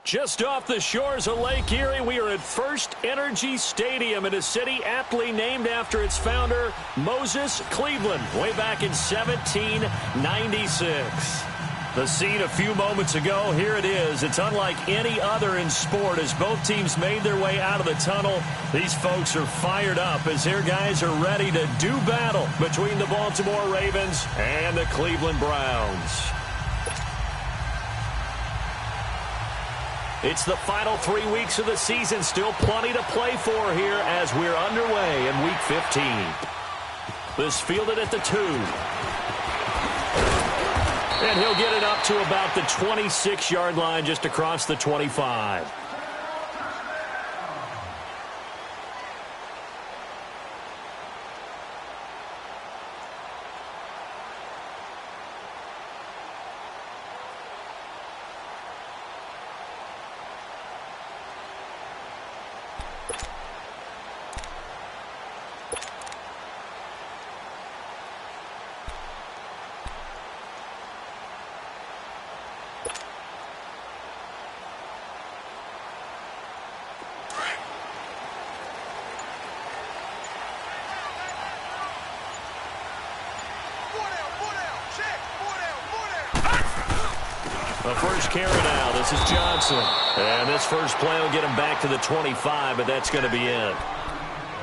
Just off the shores of Lake Erie, we are at First Energy Stadium in a city aptly named after its founder, Moses Cleveland, way back in 1796. The scene a few moments ago, here it is. It's unlike any other in sport as both teams made their way out of the tunnel. These folks are fired up as their guys are ready to do battle between the Baltimore Ravens and the Cleveland Browns. It's the final 3 weeks of the season. Still plenty to play for here as we're underway in Week 15. This fielded at the 2. And he'll get it up to about the 26-yard line just across the 25. The first carry now. This is Johnson. And this first play will get him back to the 25, but that's going to be it.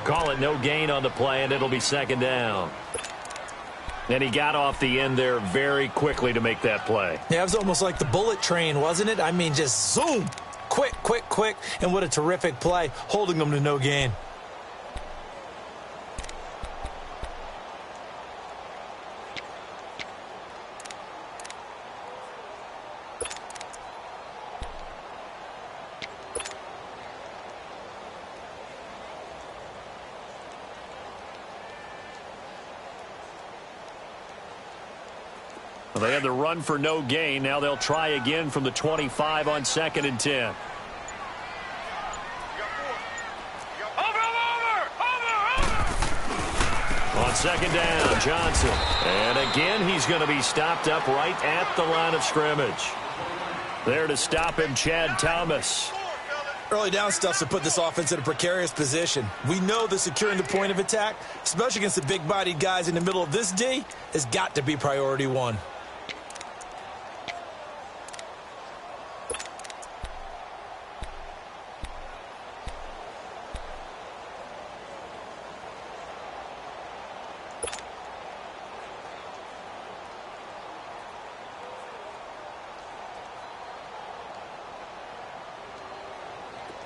Call it no gain on the play, and it'll be second down. And he got off the end there very quickly to make that play. Yeah, it was almost like the bullet train, wasn't it? I mean, just zoom. Quick, quick, quick. And what a terrific play, holding them to no gain. They had the run for no gain. Now they'll try again from the 25 on 2nd and 10. On 2nd down, Johnson. And again, he's going to be stopped up right at the line of scrimmage. There to stop him, Chad Thomas. Early down stuff's to put this offense in a precarious position. We know that securing the point of attack, especially against the big-bodied guys in the middle of this D, has got to be priority one.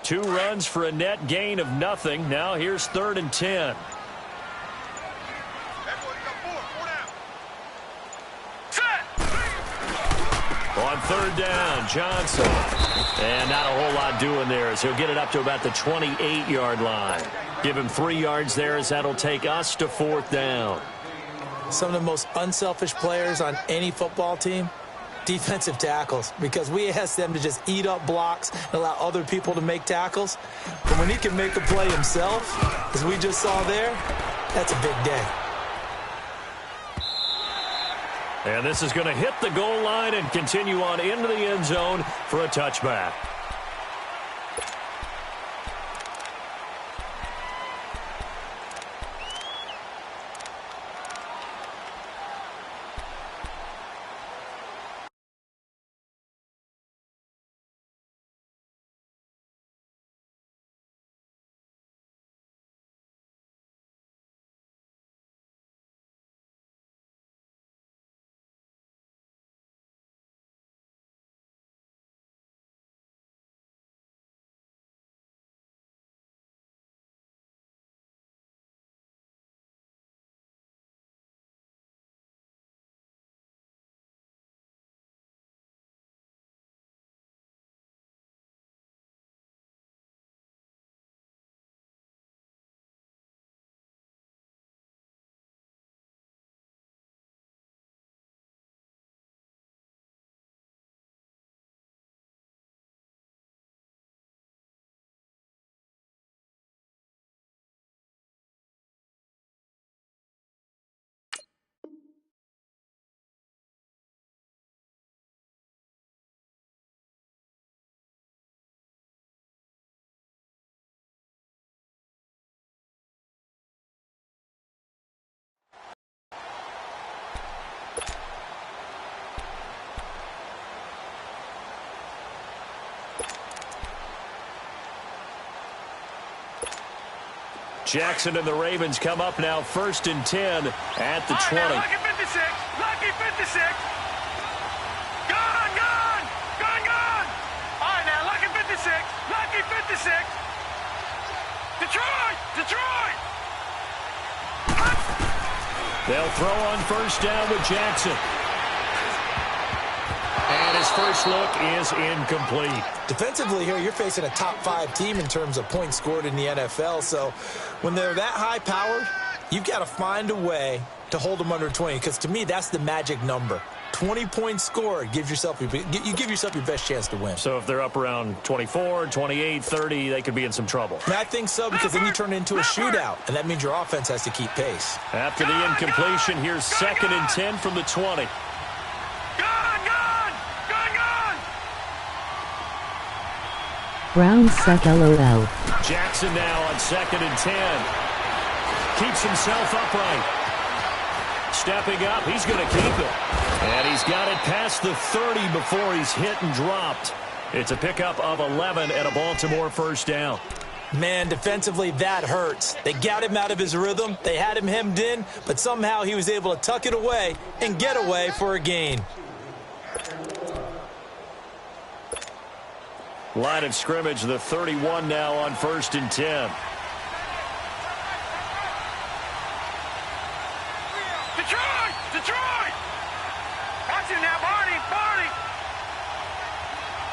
Two runs for a net gain of nothing. Now here's 3rd and 10. On 3rd down, Johnson. And not a whole lot doing there as he'll get it up to about the 28-yard line. Give him 3 yards there as that'll take us to 4th down. Some of the most unselfish players on any football team, defensive tackles, because we ask them to just eat up blocks and allow other people to make tackles. But when he can make a play himself, as we just saw there, that's a big day. And this is going to hit the goal line and continue on into the end zone for a touchback. Jackson and the Ravens come up now 1st and 10 at the 20. Now, lucky 56. Lucky 56. Gone, gone. Gone, gone. All right, now, lucky 56. Lucky 56. Detroit. Detroit. They'll throw on 1st down with Jackson. And his first look is incomplete. Defensively here, you're facing a top 5 team in terms of points scored in the NFL. So when they're that high-powered, you've got to find a way to hold them under 20. Because to me, that's the magic number. 20 points scored, you give yourself your best chance to win. So if they're up around 24, 28, 30, they could be in some trouble. And I think so, because then you turn it into a shootout, and that means your offense has to keep pace. After the incompletion, here's 2nd and 10 from the 20. Brown suck LOL. Jackson now on 2nd and 10. Keeps himself upright. Stepping up, he's going to keep it. And he's got it past the 30 before he's hit and dropped. It's a pickup of 11 and a Baltimore 1st down. Man, defensively, that hurts. They got him out of his rhythm. They had him hemmed in, but somehow he was able to tuck it away and get away for a gain. Line of scrimmage, the 31 now on 1st and 10. Detroit! Detroit! Watch him now, Barney! Barney!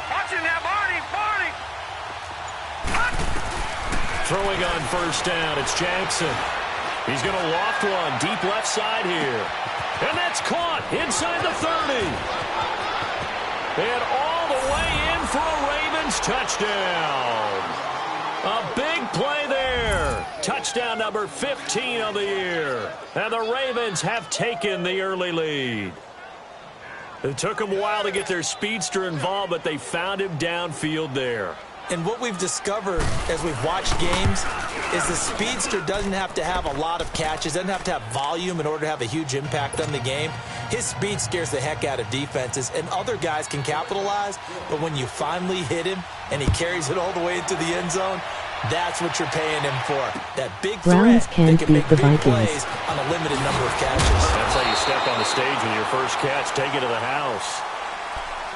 Watch him now, Barney! Barney! Throwing on 1st down, it's Jackson. He's going to loft one deep left side here. And that's caught inside the 30. And all the way in for a Ravens touchdown. A big play there. Touchdown number 15 of the year. And the Ravens have taken the early lead. It took them a while to get their speedster involved, but they found him downfield there. And what we've discovered as we've watched games is the speedster doesn't have to have a lot of catches, doesn't have to have volume in order to have a huge impact on the game. His speed scares the heck out of defenses, and other guys can capitalize, but when you finally hit him and he carries it all the way into the end zone, that's what you're paying him for. That big threat that can make big plays on a limited number of catches. That's how you step on the stage with your first catch, take it to the house.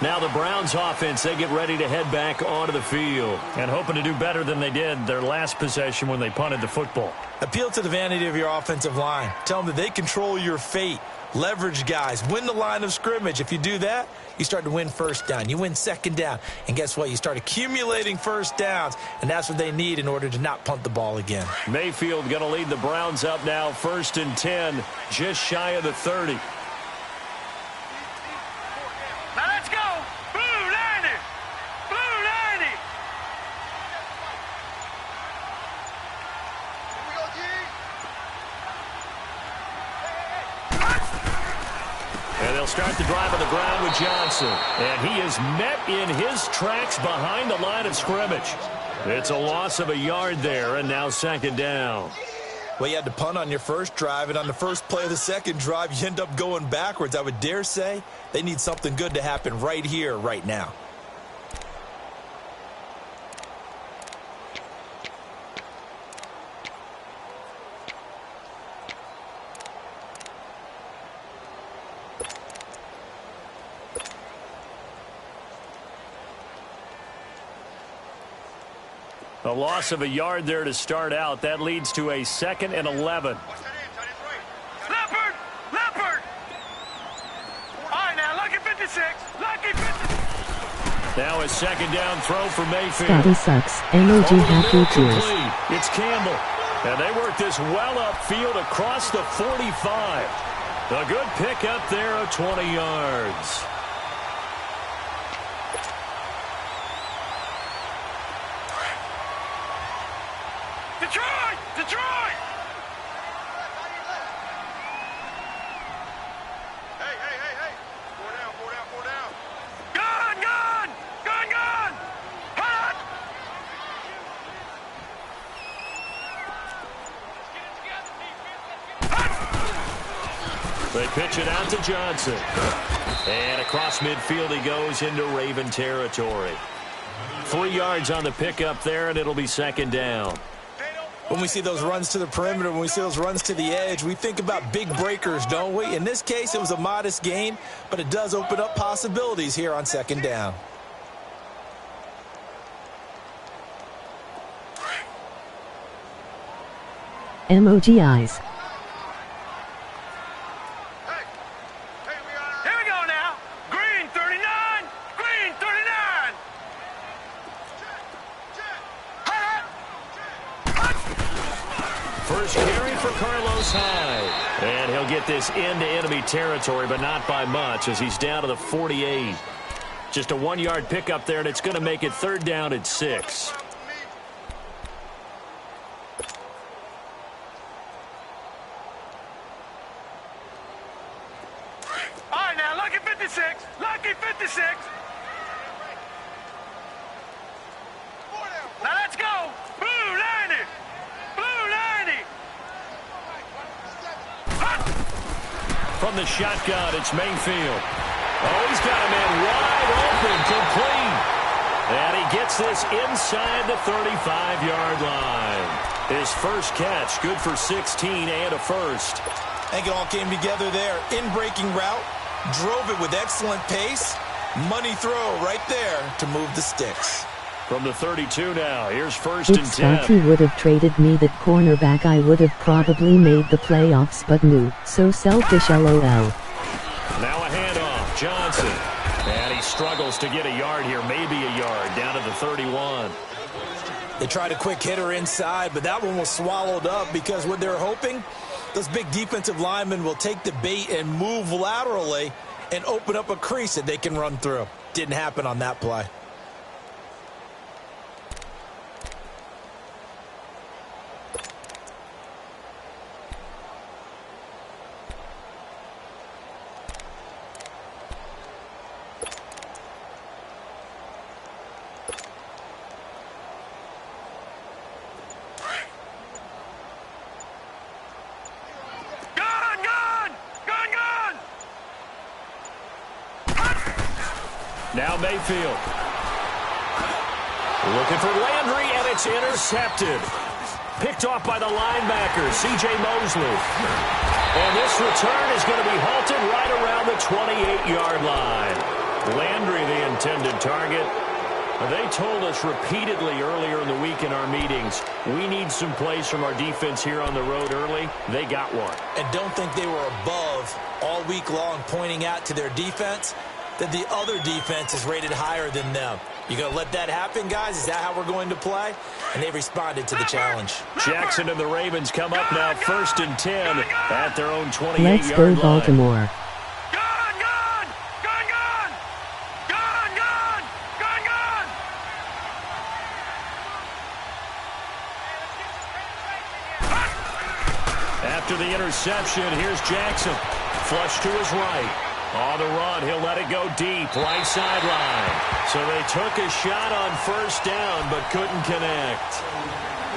Now the Browns offense, they get ready to head back onto the field and hoping to do better than they did their last possession when they punted the football. Appeal to the vanity of your offensive line. Tell them that they control your fate. Leverage guys. Win the line of scrimmage. If you do that, you start to win 1st down. You win 2nd down. And guess what? You start accumulating 1st downs, and that's what they need in order to not punt the ball again. Mayfield going to lead the Browns up now 1st and 10, just shy of the 30. Now let's go! Blue 90! Blue 90! Here we go, G! And they'll start the drive on the ground with Johnson. And he is met in his tracks behind the line of scrimmage. It's a loss of a yard there, and now 2nd down. Well, you had to punt on your first drive, and on the first play of the second drive, you end up going backwards. I would dare say they need something good to happen right here, right now. A loss of a yard there to start out. That leads to a 2nd and 11. Leopard! Leopard! All right, now, lucky 56. Lucky 56. Now a 2nd down throw for Mayfield. Scotty sucks. Emoji happy tears. It's Campbell. And they work this well upfield across the 45. A good pickup there of 20 yards. Detroit! Detroit! Hey, hey, hey, hey! 4 down, 4 down, 4 down. Gone, gone! Gone, gone! Hot! They pitch it out to Johnson. And across midfield he goes into Raven territory. 3 yards on the pickup there, and it'll be second down. When we see those runs to the perimeter, when we see those runs to the edge, we think about big breakers, don't we? In this case, it was a modest gain, but it does open up possibilities here on second down. Emoji eyes. Here we go now. Green 39. Green 39. First carry for Carlos Hyde. And he'll get this into enemy territory, but not by much as he's down to the 48. Just a 1-yard pickup there, and it's going to make it third down at 6. All right, now, lucky 56. Lucky 56. Now, let's go. Blue 90. Blue 90. From the shotgun, it's Mayfield. Oh, he's got a man wide open, complete. And he gets this inside the 35-yard line. His first catch, good for 16 and a first. I think it all came together there. In-breaking route, drove it with excellent pace. Money throw right there to move the sticks. From the 32 now, here's first If and 10. Sparky would have traded me that cornerback, I would have probably made the playoffs, but no. So selfish, LOL. Now a handoff, Johnson. And he struggles to get a yard here, maybe a yard, down to the 31. They tried a quick hitter inside, but that one was swallowed up because what they're hoping, those big defensive linemen will take the bait and move laterally and open up a crease that they can run through. Didn't happen on that play. Now Mayfield. Looking for Landry, and it's intercepted. Picked off by the linebacker, C.J. Mosley. And this return is going to be halted right around the 28-yard line. Landry, the intended target. They told us repeatedly earlier in the week in our meetings, we need some plays from our defense here on the road early. They got one. And don't think they were above all week long pointing out to their defense that the other defense is rated higher than them. You going to let that happen, guys? Is that how we're going to play? And they responded to the challenge. Jackson and the Ravens come up now first and 10 at their own 28-yard line. Let's go Baltimore. After the interception, here's Jackson. Flush to his right. On the run, he'll let it go deep, right sideline. So they took a shot on first down, but couldn't connect.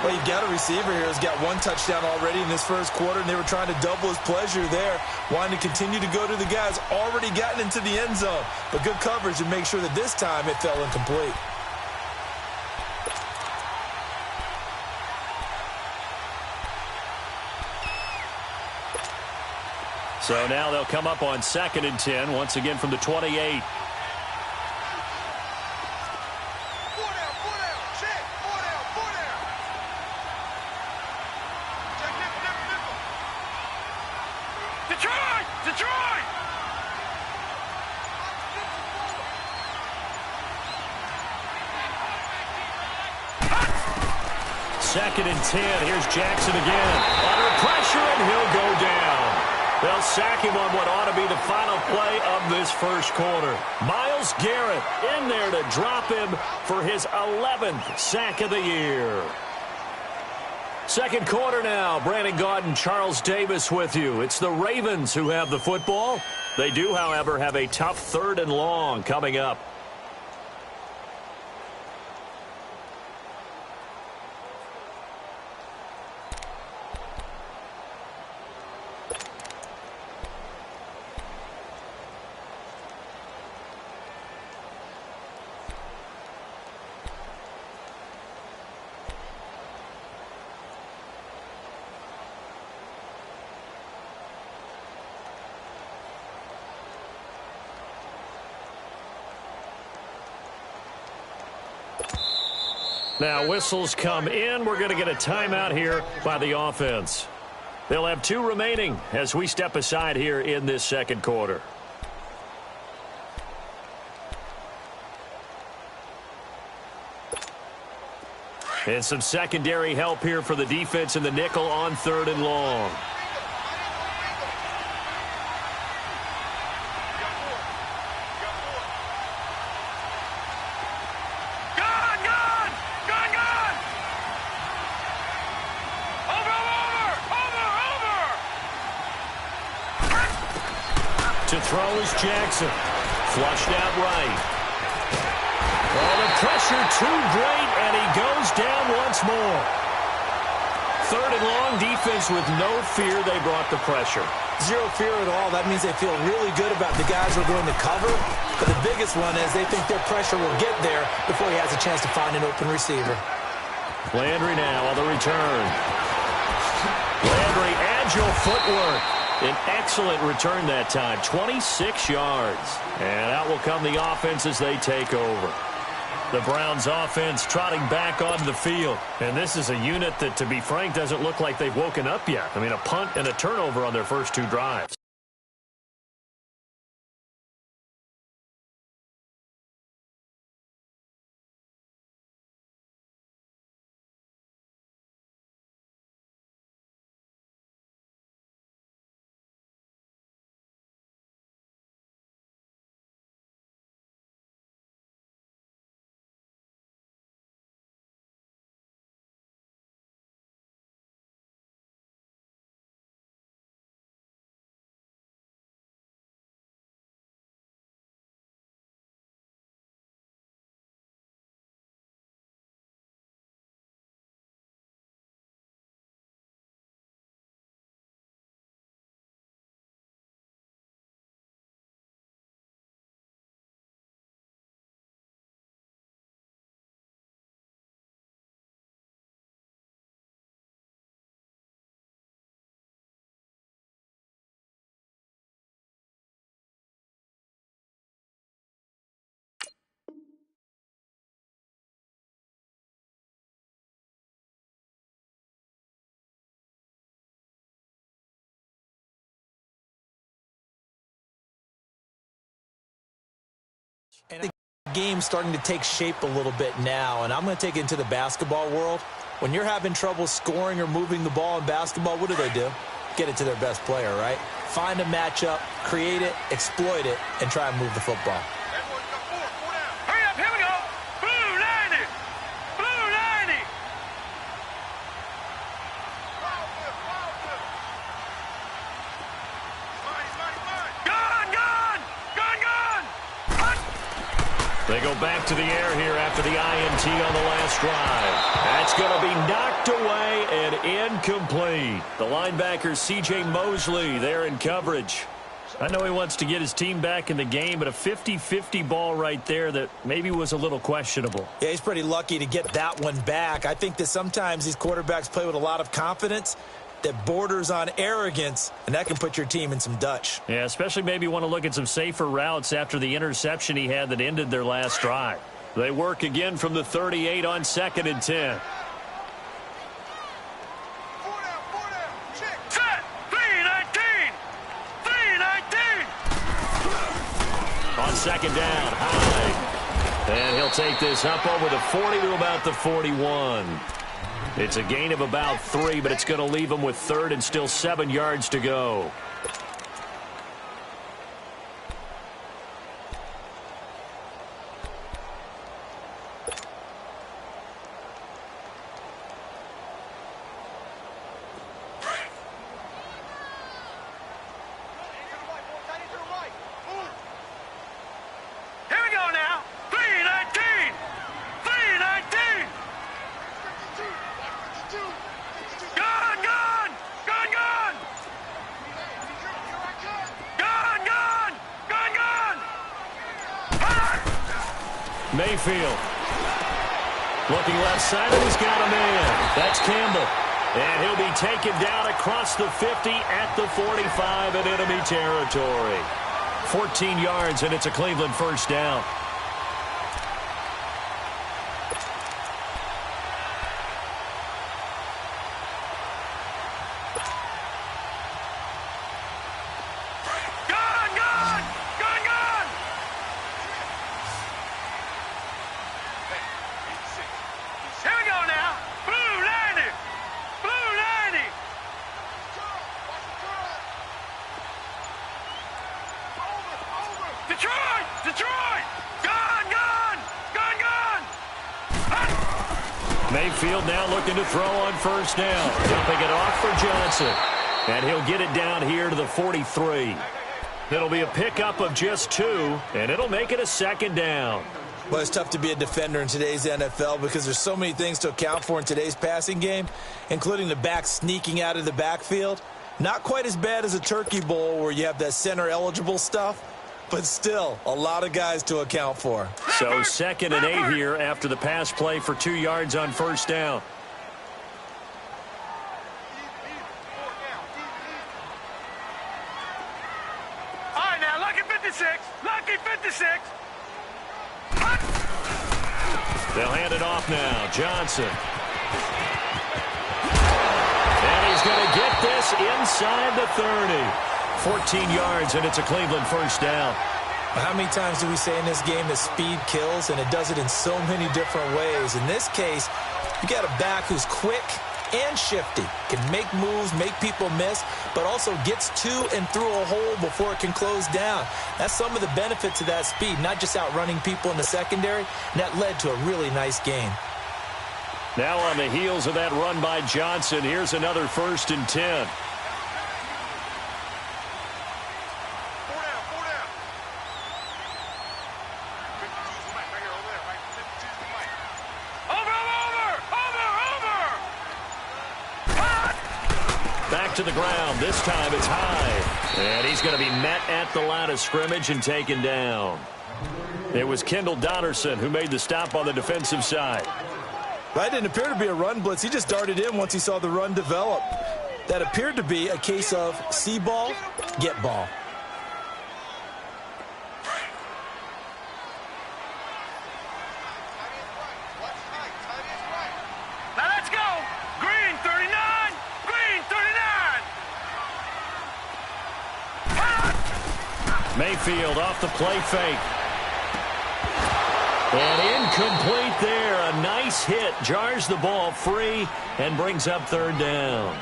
Well, you've got a receiver here who's got one touchdown already in this first quarter, and they were trying to double his pleasure there, wanting to continue to go to the guys already gotten into the end zone. But good coverage to make sure that this time it fell incomplete. So now they'll come up on second and 10, once again from the 28. Detroit! Second and 10. Here's Jackson again. Under pressure, and he'll go down. They'll sack him on what ought to be the final play of this first quarter. Myles Garrett in there to drop him for his 11th sack of the year. Second quarter now. Brandon Gaudin, Charles Davis with you. It's the Ravens who have the football. They do, however, have a tough third and long coming up. Now whistles come in. We're going to get a timeout here by the offense. They'll have 2 remaining as we step aside here in this second quarter. And some secondary help here for the defense in the nickel on 3rd and long. To throw is Jackson. Flushed out right. Oh, the pressure too great, and he goes down once more. 3rd and long, defense with no fear. They brought the pressure. Zero fear at all. That means they feel really good about the guys who are going to cover. But the biggest one is they think their pressure will get there before he has a chance to find an open receiver. Landry now on the return. Landry, agile footwork. An excellent return that time, 26 yards. And out will come the offense as they take over. The Browns offense trotting back onto the field. And this is a unit that, to be frank, doesn't look like they've woken up yet. I mean, a punt and a turnover on their first 2 drives. And the game's starting to take shape a little bit now, and I'm going to take it into the basketball world. When you're having trouble scoring or moving the ball in basketball, what do? Get it to their best player, right? Find a matchup, create it, exploit it, and try and move the football. Hurry up, here we go. Blue 90. Blue 90. They go back to the air here after the INT on the last drive. That's going to be knocked away and incomplete. The linebacker, C.J. Mosley, there in coverage. I know he wants to get his team back in the game, but a 50-50 ball right there that maybe was a little questionable. Yeah, he's pretty lucky to get that one back. I think that sometimes these quarterbacks play with a lot of confidence that borders on arrogance, and that can put your team in some Dutch. Yeah, especially maybe want to look at some safer routes after the interception he had that ended their last drive. They work again from the 38 on 2nd and 10. Set. 3-19. 3-19. On 2nd down, high. And he'll take this up over the 40 to about the 41. It's a gain of about 3, but it's going to leave him with 3rd and still 7 yards to go. Here we go now. 3-19. 3-19. Gun, gun! Gun, gun! Gun, gun! Gun, gun! Mayfield. Looking left side, and he's got a man. That's Campbell. And he'll be taken down across the 50 at the 45 in enemy territory. 14 yards, and it's a Cleveland first down. Mayfield now looking to throw on first down. Dumping it off for Johnson. And he'll get it down here to the 43. It'll be a pickup of just 2, and it'll make it a second down. Well, it's tough to be a defender in today's NFL because there's so many things to account for in today's passing game, including the back sneaking out of the backfield. Not quite as bad as a turkey bowl where you have that center-eligible stuff, but still a lot of guys to account for. So 2nd and 8 here after the pass play for 2 yards on first down. All right, now, lucky 56. Lucky 56. They'll hand it off now. Johnson. And he's going to get this inside the 30. 14 yards, and it's a Cleveland first down. How many times do we say in this game that speed kills, and it does it in so many different ways? In this case, you got a back who's quick and shifty, can make moves, make people miss, but also gets to and through a hole before it can close down. That's some of the benefits of that speed, not just outrunning people in the secondary, and that led to a really nice gain. Now on the heels of that run by Johnson, here's another 1st and 10. To the ground. This time it's high. And he's going to be met at the line of scrimmage and taken down. It was Kendall Donnerson who made the stop on the defensive side. That didn't appear to be a run blitz. He just darted in once he saw the run develop. That appeared to be a case of see ball, get ball. Now let's go. Green 39. Green 39. Mayfield off the play fake. And incomplete there. A nice hit. Jars the ball free and brings up 3rd down.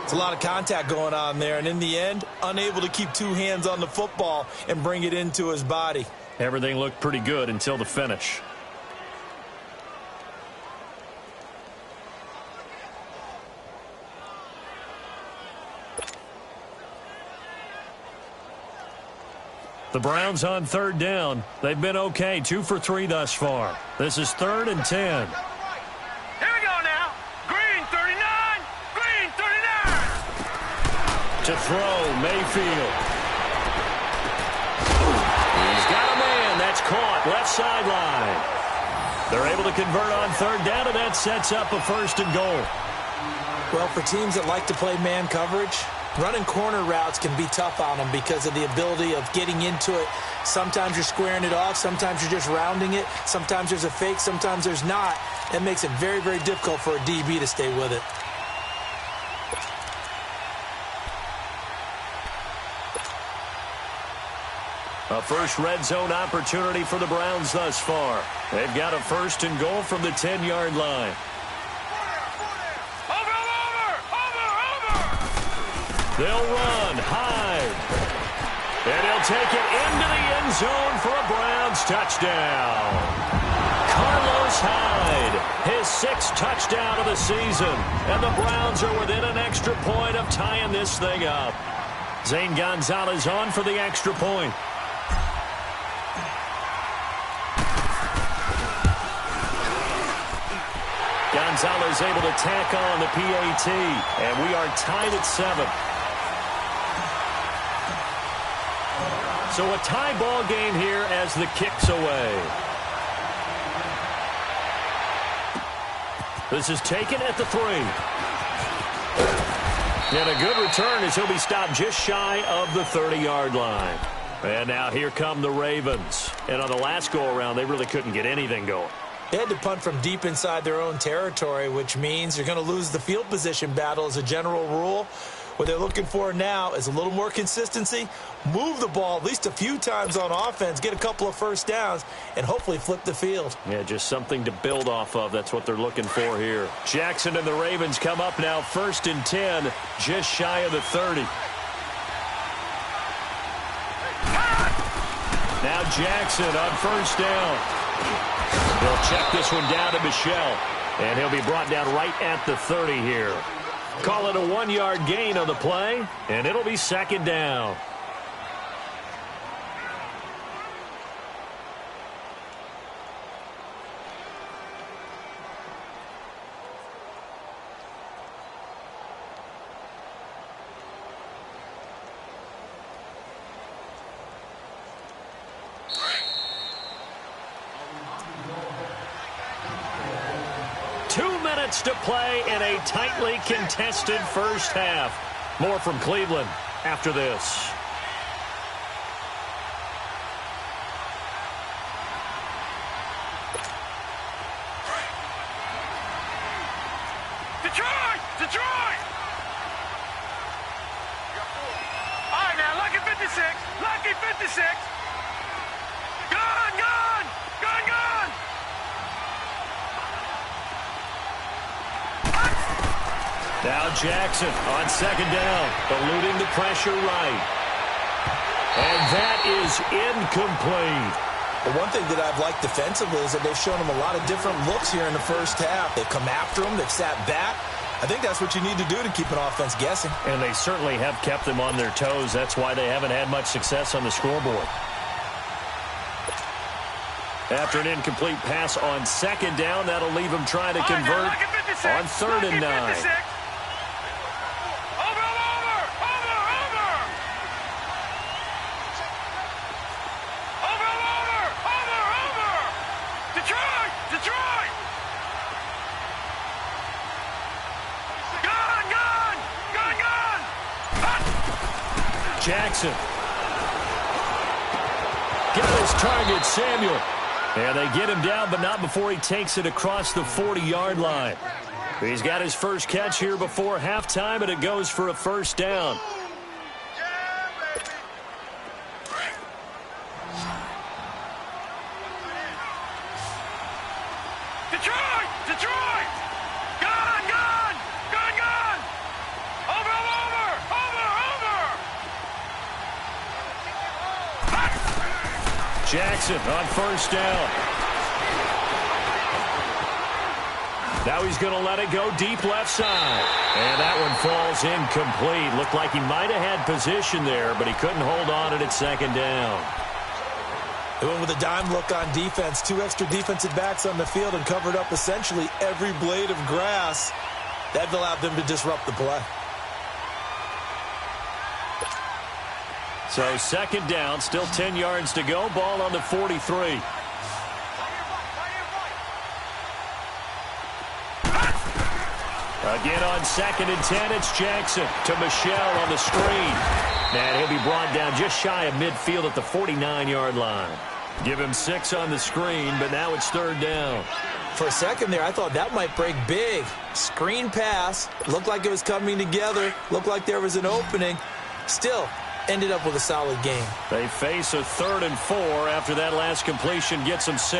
It's a lot of contact going on there, and in the end, unable to keep 2 hands on the football and bring it into his body. Everything looked pretty good until the finish. The Browns on 3rd down. They've been okay, 2 for 3 thus far. This is 3rd and 10. Here we go now. Green 39. Green 39. To throw, Mayfield. He's got a man. That's caught. Left sideline. They're able to convert on 3rd down, and that sets up a 1st and goal. Well, for teams that like to play man coverage, running corner routes can be tough on them because of the ability of getting into it. Sometimes you're squaring it off. Sometimes you're just rounding it. Sometimes there's a fake. Sometimes there's not. That makes it very, very difficult for a DB to stay with it. A first red zone opportunity for the Browns thus far. They've got a 1st and goal from the 10-yard line. They'll run, Hyde. And he'll take it into the end zone for a Browns touchdown. Carlos Hyde, his 6th touchdown of the season. And the Browns are within an extra point of tying this thing up. Zane Gonzalez on for the extra point. Gonzalez able to tack on the PAT. And we are tied at 7. So a tie ball game here as the kick's away. This is taken at the 3. And a good return as he'll be stopped just shy of the 30-yard line. And now here come the Ravens. And on the last go-around, they really couldn't get anything going. They had to punt from deep inside their own territory, which means you're going to lose the field position battle as a general rule. What they're looking for now is a little more consistency, move the ball at least a few times on offense, get a couple of first downs, and hopefully flip the field. Yeah, just something to build off of. That's what they're looking for here. Jackson and the Ravens come up now 1st and 10, just shy of the 30. Now Jackson on first down. He'll check this one down to Michel. And he'll be brought down right at the 30 here. Call it a 1-yard gain on the play, and it'll be second down. To play in a tightly contested first half. More from Cleveland after this. Detroit! Detroit! All right, now, lucky 56. Lucky 56. Gun, gun! Gun, gun! Now Jackson on second down, eluding the pressure right. And that is incomplete. The one thing that I've liked defensively is that they've shown him a lot of different looks here in the first half. They've come after him. They've sat back. I think that's what you need to do to keep an offense guessing. And they certainly have kept them on their toes. That's why they haven't had much success on the scoreboard. After an incomplete pass on second down, that'll leave them trying to convert on 3rd and 9. Jackson. Got his target, Samuel. And they get him down, but not before he takes it across the 40-yard line. He's got his first catch here before halftime, and it goes for a first down. Detroit! Detroit! Gun! Gun! Gun! Gun! Over! Over! Over! Over! Jackson on first down. Now he's going to let it go deep left side. And that one falls incomplete. Looked like he might have had position there, but he couldn't hold on at second down. They went with a dime look on defense. 2 extra defensive backs on the field and covered up essentially every blade of grass. That allowed them to disrupt the play. So second down, still 10 yards to go. Ball on the 43. Again on 2nd and 10, it's Jackson to Michel on the screen. And he'll be brought down just shy of midfield at the 49-yard line. Give him 6 on the screen, but now it's 3rd down. For a second there, I thought that might break big. Screen pass. Looked like it was coming together. Looked like there was an opening. Still, ended up with a solid game. They face a 3rd and 4 after that last completion gets them 6.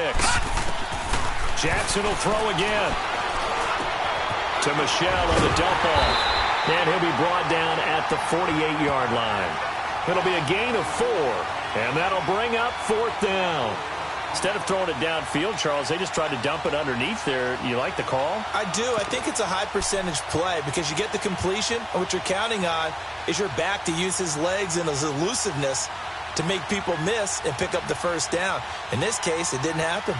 Jackson will throw again. To Michel on the dump off. And he'll be brought down at the 48-yard line. It'll be a gain of 4, and that'll bring up 4th down. Instead of throwing it downfield, Charles, they just tried to dump it underneath there. You like the call? I do. I think it's a high-percentage play because you get the completion, and what you're counting on is your back to use his legs and his elusiveness to make people miss and pick up the first down. In this case, it didn't happen.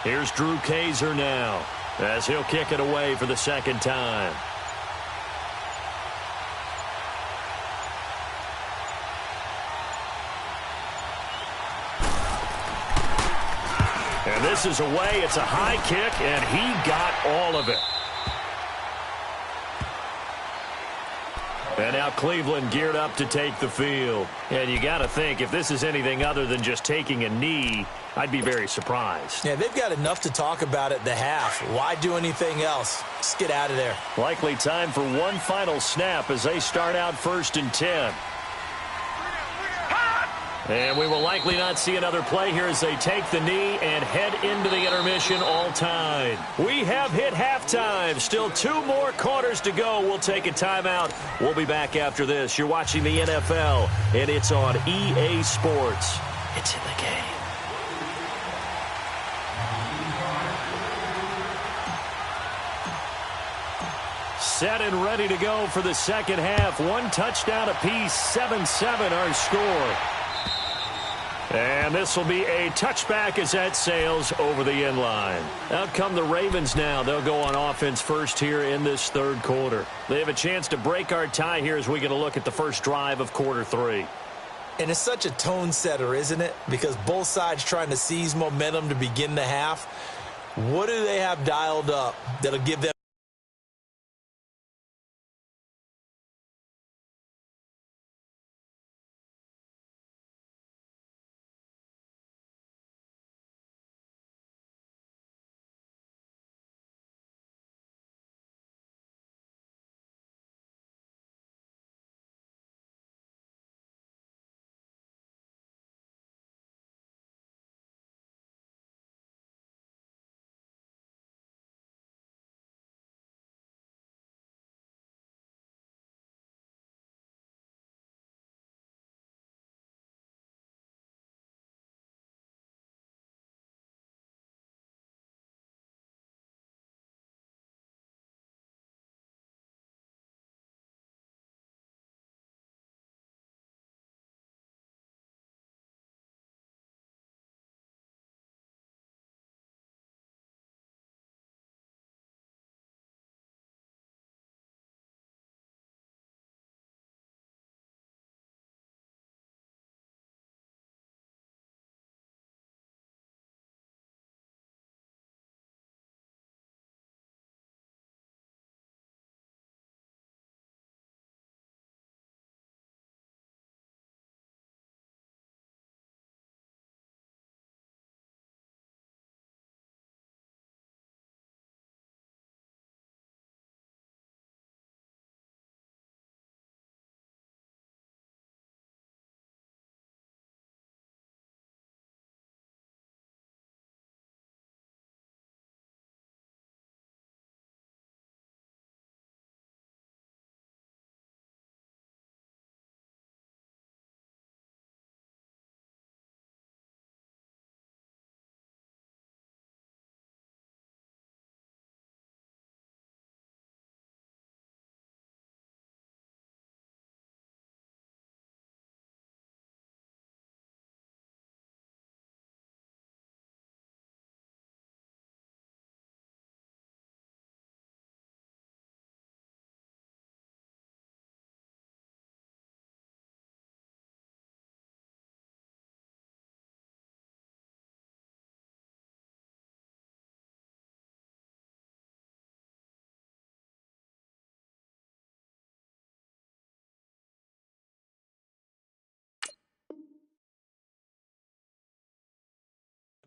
Here's Drew Kaiser now as he'll kick it away for the 2nd time. And this is away. It's a high kick, and he got all of it. And now Cleveland geared up to take the field. And you got to think, if this is anything other than just taking a knee, I'd be very surprised. Yeah, they've got enough to talk about at the half. Why do anything else? Just get out of there. Likely time for one final snap as they start out 1st and 10. Hot! And we will likely not see another play here as they take the knee and head into the intermission all tied. We have hit halftime. Still 2 more quarters to go. We'll take a timeout. We'll be back after this. You're watching the NFL, and it's on EA Sports. It's in the game. Set and ready to go for the second half. 1 touchdown apiece, 7-7 our score. And this will be a touchback as that sails over the end line. Out come the Ravens now. They'll go on offense first here in this third quarter. They have a chance to break our tie here as we get a look at the first drive of quarter 3. And it's such a tone setter, isn't it? Because both sides trying to seize momentum to begin the half. What do they have dialed up that'll give them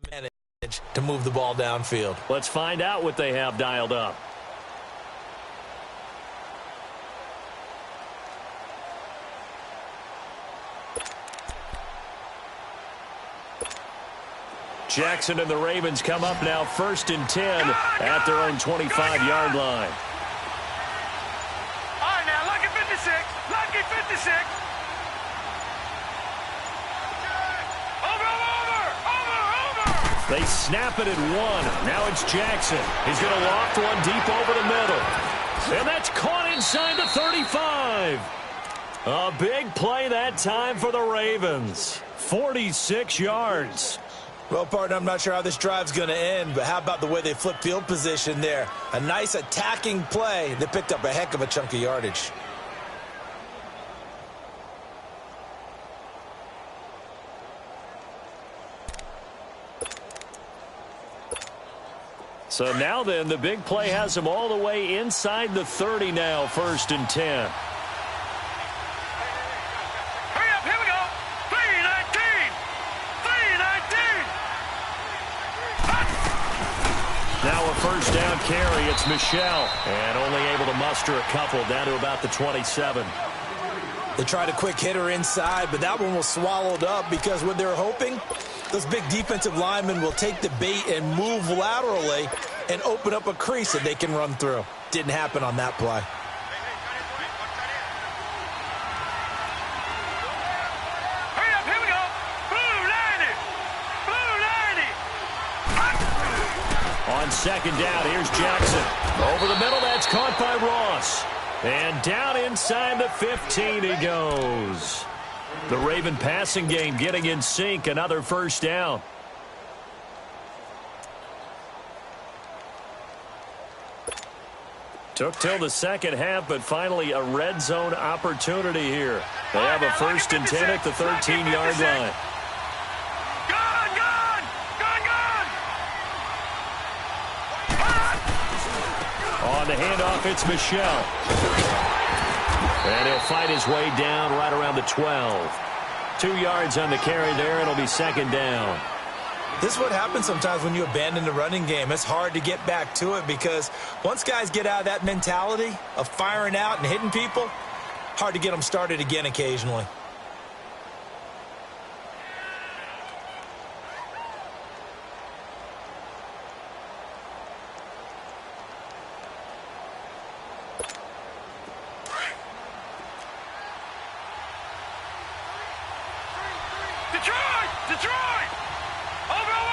manage to move the ball downfield? Let's find out what they have dialed up. Jackson and the Ravens come up now 1st and 10 at their own 25-yard line. All right, now, lucky 56. Lucky 56. Over. They snap it at 1. Now it's Jackson. He's going to loft one deep over the middle. And that's caught inside the 35. A big play that time for the Ravens. 46 yards. Well, partner, I'm not sure how this drive's going to end, but how about the way they flip field position there? A nice attacking play that picked up a heck of a chunk of yardage. So now then, the big play has them all the way inside the 30 now, 1st and 10. Hurry up, here we go. 319. 319. Now a first down carry. It's Michelle. And only able to muster a couple down to about the 27. They tried a quick hitter inside, but that one was swallowed up because what they're hoping, those big defensive linemen will take the bait and move laterally and open up a crease that they can run through. Didn't happen on that play. Hurry up, here we go. Blue 90. Blue 90. On second down, here's Jackson. Over the middle, that's caught by Ross. And down inside the 15 he goes. The Raven passing game getting in sync. Another first down. Took till the second half, but finally a red zone opportunity here. They have a first and 10 at the 13-yard line. Gone, gone, gone, gone. On the handoff, it's Michelle. And he'll fight his way down right around the 12. 2 yards on the carry there. It'll be second down. This is what happens sometimes when you abandon the running game. It's hard to get back to it because once guys get out of that mentality of firing out and hitting people, hard to get them started again occasionally. Detroit! Detroit! Over!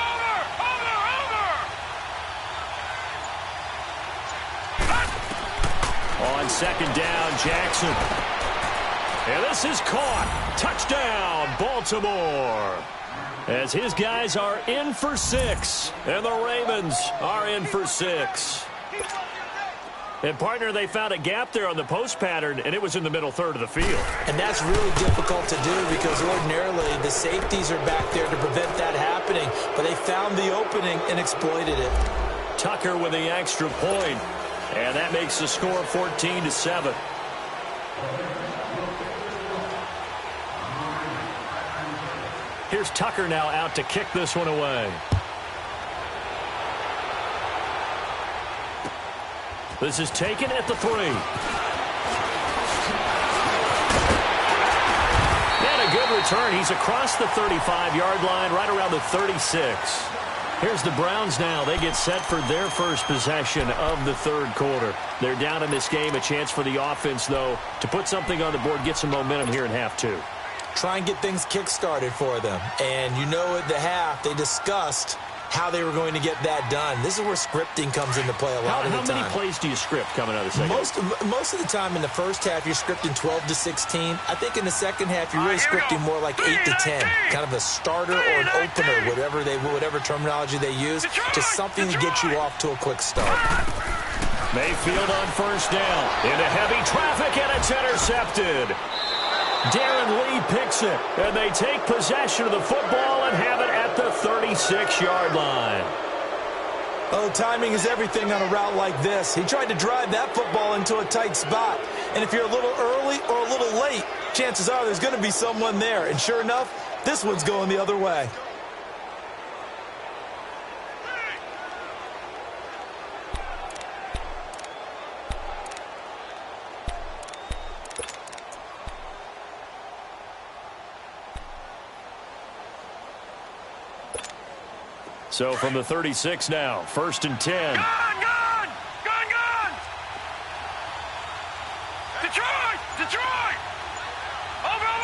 On second down, Jackson. And this is caught. Touchdown, Baltimore. As his guys are in for 6. And the Ravens are in for 6. And, partner, they found a gap there on the post pattern, and it was in the middle third of the field. And that's really difficult to do because ordinarily the safeties are back there to prevent that happening. But they found the opening and exploited it. Tucker with the extra point. And that makes the score 14-7. Here's Tucker now out to kick this one away. This is taken at the 3. And a good return. He's across the 35-yard line, right around the 36. Here's the Browns now. They get set for their first possession of the third quarter. They're down in this game. A chance for the offense, though, to put something on the board, get some momentum here in half 2. Try and get things kick-started for them. And you know at the half, they discussed how they were going to get that done. This is where scripting comes into play a lot of the time. How many plays do you script coming out of the second? Most of the time in the first half, you're scripting 12 to 16. I think in the second half, you're really scripting more like 8 to 10. Kind of a starter or an opener, whatever terminology they use. Just something to get you off to a quick start. Mayfield on first down. Into heavy traffic, and it's intercepted. Darren Lee picks it, and they take possession of the football and have it at the 36-yard line. Oh, timing is everything on a route like this. He tried to drive that football into a tight spot. And if you're a little early or a little late, chances are there's going to be someone there. And sure enough, this one's going the other way. So from the 36 now, first and 10. Gone, gone, gone, gone. Detroit, Detroit. Over.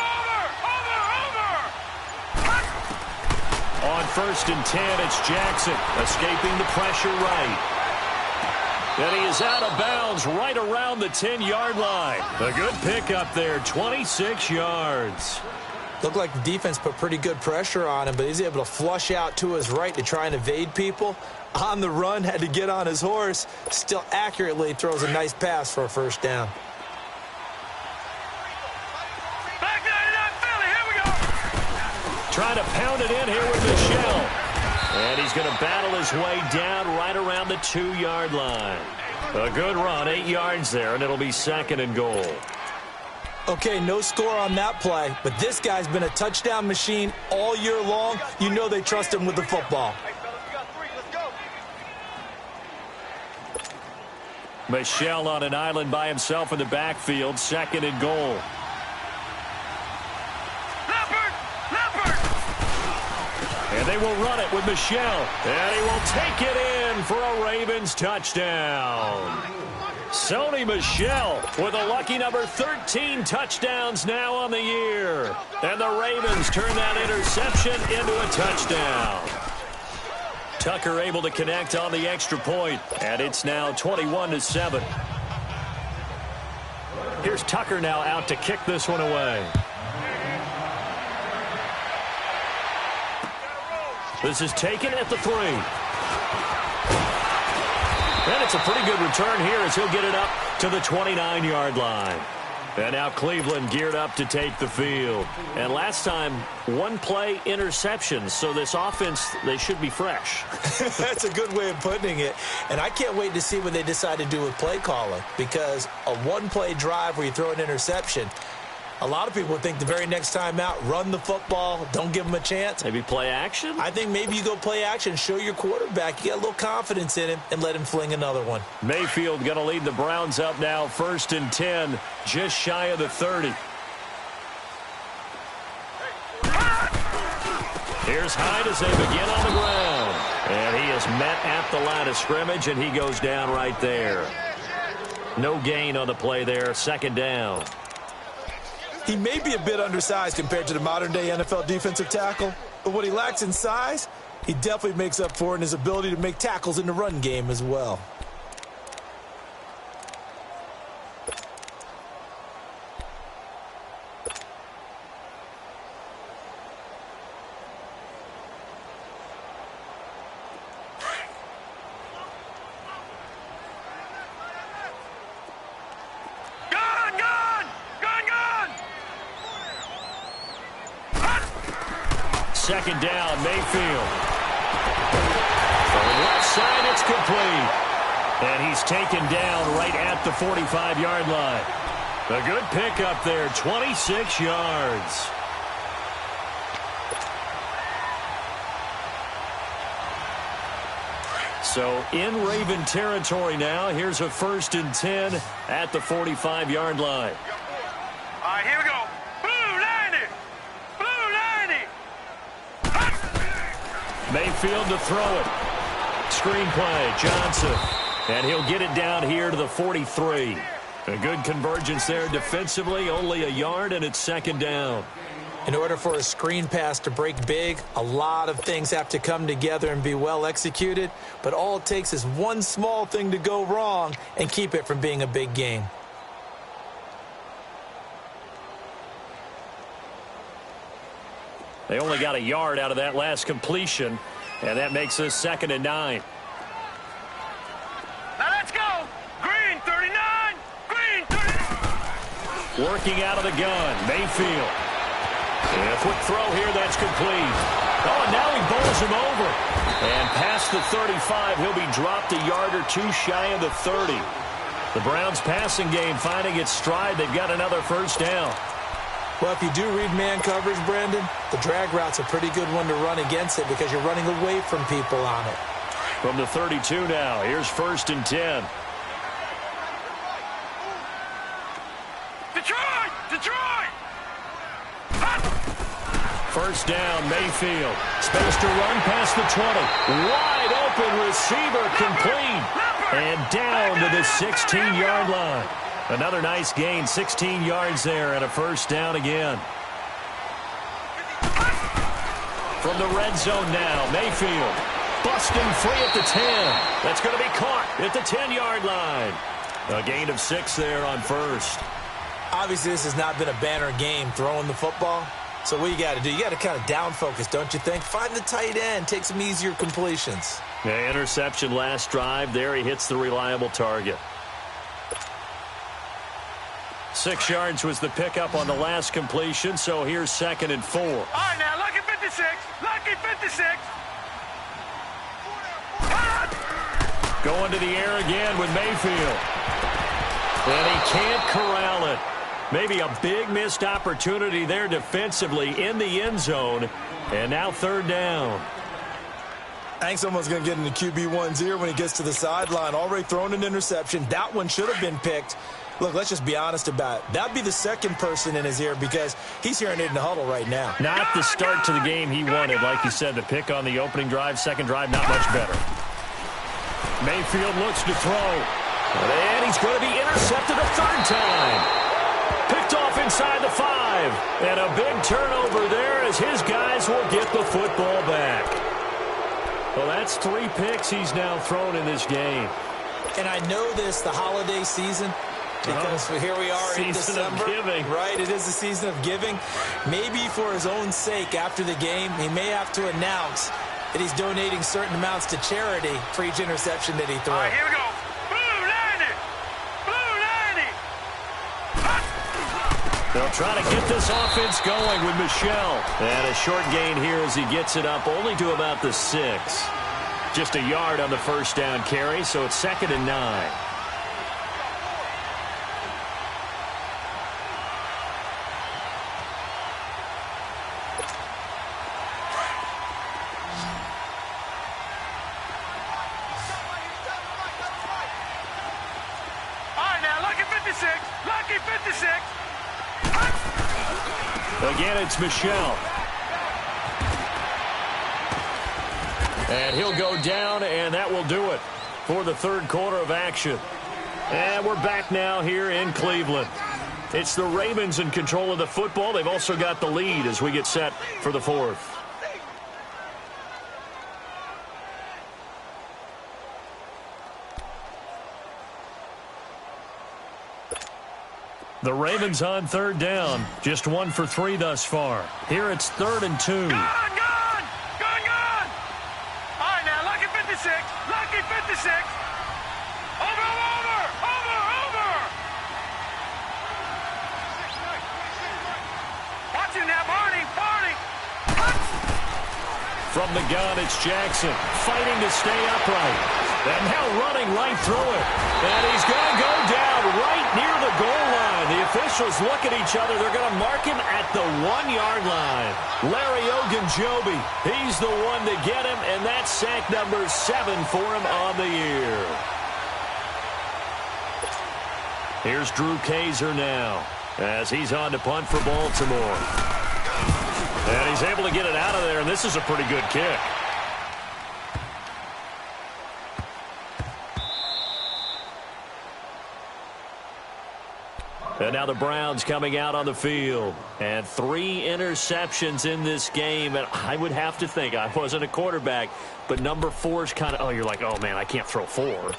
On first and 10, it's Jackson escaping the pressure right. And he is out of bounds right around the 10-yard line. A good pickup there, 26 yards. Looked like the defense put pretty good pressure on him, but he's able to flush out to his right to try and evade people. On the run, had to get on his horse. Still accurately throws a nice pass for a first down. Back 99 Philly, here we go. Trying to pound it in here with Michelle. And he's going to battle his way down right around the 2-yard line. A good run, 8 yards there, and it'll be second and goal. Okay, no score on that play, but this guy's been a touchdown machine all year long. You know they trust him with the football. Michelle on an island by himself in the backfield, second and goal. And they will run it with Michel. And he will take it in for a Ravens touchdown. Sony Michel with a lucky number 13 touchdowns now on the year. And the Ravens turn that interception into a touchdown. Tucker able to connect on the extra point. And it's now 21-7. Here's Tucker now out to kick this one away. This is taken at the 3. And it's a pretty good return here as he'll get it up to the 29-yard line. And now Cleveland geared up to take the field. And last time, one-play interceptions. So this offense, they should be fresh. That's a good way of putting it. And I can't wait to see what they decide to do with play calling. Because a one-play drive where you throw an interception, a lot of people think the very next time out, run the football, don't give them a chance. Maybe play action? I think maybe you go play action, show your quarterback, you got a little confidence in him, and let him fling another one. Mayfield going to lead the Browns up now, 1st and 10, just shy of the 30. Here's Hyde as they begin on the ground. And he is met at the line of scrimmage, and he goes down right there. No gain on the play there, 2nd down. He may be a bit undersized compared to the modern-day NFL defensive tackle, but what he lacks in size, he definitely makes up for in his ability to make tackles in the run game as well. Second down, Mayfield. From the left side, it's complete. And he's taken down right at the 45-yard line. A good pickup there, 26 yards. So in Raven territory now. Here's a 1st and 10 at the 45-yard line. All right, here we go. Mayfield to throw it. Screen play, Johnson. And he'll get it down here to the 43. A good convergence there defensively, only a yard, and it's 2nd down. In order for a screen pass to break big, a lot of things have to come together and be well executed. But all it takes is one small thing to go wrong and keep it from being a big game. They only got a yard out of that last completion, and that makes this 2nd and 9. Now let's go. Green 39. Green 39. Working out of the gun, Mayfield. And a quick throw here, that's complete. Oh, and now he bowls him over. And past the 35, he'll be dropped a yard or two shy of the 30. The Browns passing game finding its stride. They've got another 1st down. Well, if you do read man coverage, Brandon, the drag route's a pretty good one to run against it because you're running away from people on it. From the 32 now, here's 1st and 10. Detroit! Detroit! 1st down, Mayfield. Space to run past the 20. Wide open receiver complete. And down to the 16-yard line. Another nice gain, 16 yards there, and a 1st down again. From the red zone now, Mayfield busting free at the 10. That's going to be caught at the 10-yard line. A gain of 6 there on 1st. Obviously, this has not been a banner game throwing the football. So what you got to do, you got to kind of down focus, don't you think? Find the tight end, take some easier completions. Yeah, interception last drive. There he hits the reliable target. 6 yards was the pickup on the last completion, so here's 2nd and 4. All right, now, lucky 56. Lucky 56. Going to the air again with Mayfield. And he can't corral it. Maybe a big missed opportunity there defensively in the end zone. And now 3rd down. I think someone's going to get into QB1's ear when he gets to the sideline. Already thrown an interception. That one should have been picked. Look, let's just be honest about it. That'd be the second person in his ear because he's hearing it in the huddle right now. Not the start to the game he wanted. Like you said, the pick on the opening drive, second drive, not much better. Mayfield looks to throw. And he's going to be intercepted a third time. Picked off inside the 5. And a big turnover there as his guys will get the football back. Well, that's 3 picks he's now thrown in this game. And I know this, the holiday season, because here we are in December. Season of giving. Right, it is the season of giving. Maybe for his own sake after the game, he may have to announce that he's donating certain amounts to charity for each interception that he throws. All right, here we go. Blue 90. Blue 90. They'll try to get this offense going with Michel. And a short gain here as he gets it up only to about the 6. Just a yard on the first down carry, so it's 2nd and 9. Again, it's Michel. And he'll go down, and that will do it for the third quarter of action. And we're back now here in Cleveland. It's the Ravens in control of the football. They've also got the lead as we get set for the fourth. The Ravens on third down. Just 1 for 3 thus far. Here it's 3rd and 2. Gone! All right, now, lucky 56. Lucky 56. Over! Watch him now, Barney. From the gun, it's Jackson fighting to stay upright. And now running right through it. And he's going to go down right near the goal line. The officials look at each other. They're going to mark him at the 1-yard line. Larry Ogunjobi, he's the one to get him, and that's sack number 7 for him on the year. Here's Drew Kaiser now as he's on to punt for Baltimore. And he's able to get it out of there, and this is a pretty good kick. And now the Browns coming out on the field. And 3 interceptions in this game. And I would have to think, I wasn't a quarterback, but number 4 is kind of, you're like, oh, man, I can't throw 4.